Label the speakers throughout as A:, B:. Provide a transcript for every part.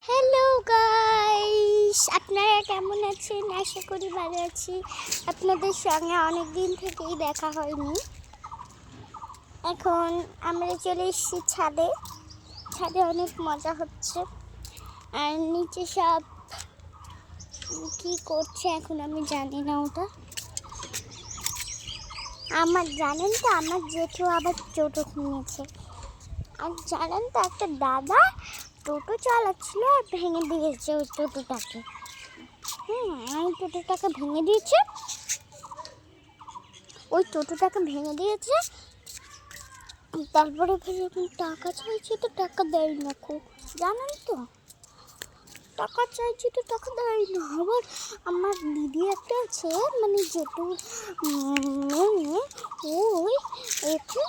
A: Hello guys, আপনারা কেমন আছেন? আশা করি ভালো আছি। আপনাদের সঙ্গে অনেক দিন থেকেই দেখা হয়নি। এখন আমরা চলে এসেছি ছাদে। ছাদে অনেক মজা হচ্ছে। আর নিচে সব কি করছে এখন আমি জানি না। ওটা জানেন তো, আমার জেঠু আবার টোটো কিনেছে। আর জানেন তো, একটা দাদা টোটো চালাচ্ছিল আর ভেঙে দিয়েছে ওই টোটোটাকে। ওই টোটোটাকে ভেঙে দিয়েছে তারপরে যখন টাকা চাইছে তো টাকা দেয় না, খুব জানেন তো, টাকা চাইছি তো টাকা দেয় না। আবার আমার দিদি একটা আছে, মানে যেটু মেয়ে, ওই একটু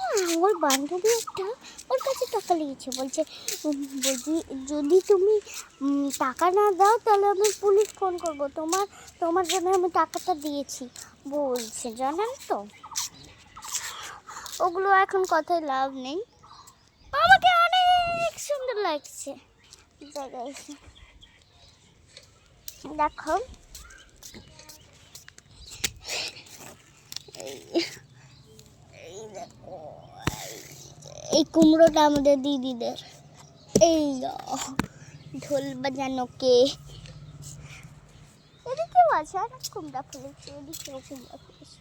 A: ওর বান্ধবী একটা ওর কাছে টাকা লেগেছে। বলছি যদি তুমি টাকা না দাও তাহলে আমি পুলিশ ফোন করবো, তোমার জন্য আমি টাকাটা দিয়েছি বলছে, জানেন তো। ওগুলো এখন কথায় লাভ নেই। আমাকে অনেক সুন্দর লাগছে জায়গায় এসে। দেখো এই কুমড়োটা আমাদের দিদিদের। এই ঢোল বাজানো কে, এদিকেও আছে আর কুমড়া ফুলেছে, এদিকেও কুমড়া ফুলেছে।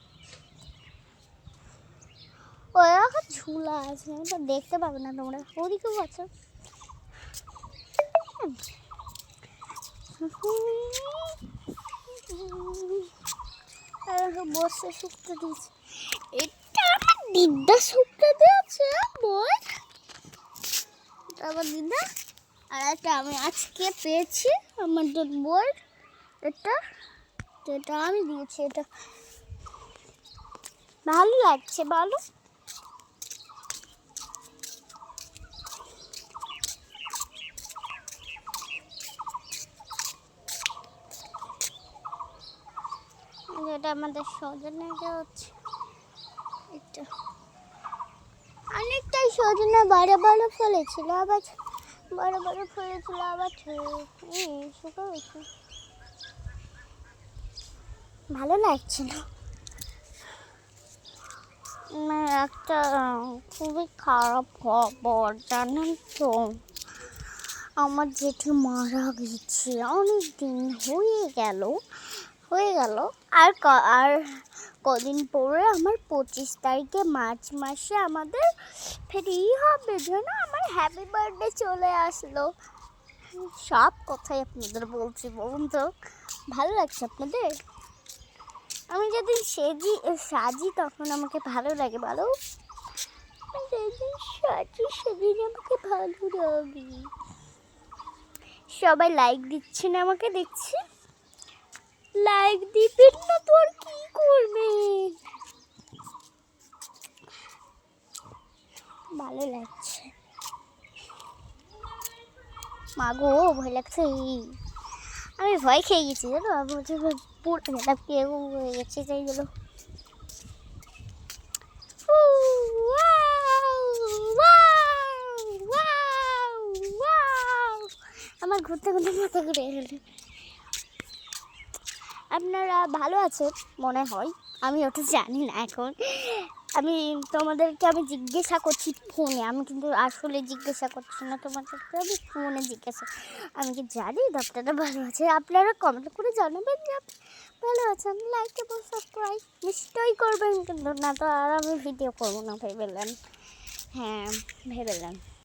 A: ওই এখন ঝুলা আছে, দেখতে পাবে না তোমরা। ওদিকেও আছে। বসে শুকতে দিয়েছে। এটা আমার দিদা শুকতে দিয়েছে বল, আমার দিদা। আর একটা আমি আজকে পেয়েছি আমাদের বই, এটা আমি দিয়েছি। এটা ভালো লাগছে বলো। এটা আমাদের সজনে হচ্ছে, এটা অনেকটাই সজনে বড় বড় ফলেছিল, আবার শুকা গেছে। ভালো লাগছে না। একটা খুবই খারাপ খবর, জানেন তো, আমার জেঠু মারা গেছে। অনেক দিন হয়ে গেল। আর কদিন পরে আমার 25 তারিখে মার্চ মাসে আমাদের ফ্রি হবে, যেন আমার হ্যাপি বার্থডে চলে আসলো। সব কথাই আপনাদের বলছি, বলুন তো ভালো লাগছে আপনাদের? আমি যেদিন সাজি তখন আমাকে ভালো লাগে, ভালো যেদিন সাজি সেদিন আমাকে ভালো লাগে। সবাই লাইক দিচ্ছে না আমাকে, দেখছি। লাইক দিবেন না তো আর কি করবেন? ভালো লাগছে। মাগো ভয় লাগছে, আমি ভয় খেয়ে গেছি জানো। আমি পুরো গেলাম, কেউ হয়ে গেছে যাই গেলো। আমার ঘুরতে ঘুরতে মাথা ঘুরে গেল। আপনারা ভালো আছেন মনে হয়, আমি ওটা জানি না। এখন আমি জিজ্ঞাসা করছি ফোনে, আমি কিন্তু আসলে জিজ্ঞাসা করছি না তোমাদেরকে, আমি ফোনে জিজ্ঞাসা। আমি কি জানি আপনারা ভালো আছে? আপনারা কমেন্ট করে জানাবেন যে ভালো আছেন। লাইক এবং সাবস্ক্রাইব নিশ্চয়ই করবেন, কিন্তু না তো আর আমি ভিডিও করবো না ভেবেলেন। হ্যাঁ ভেবেলেন।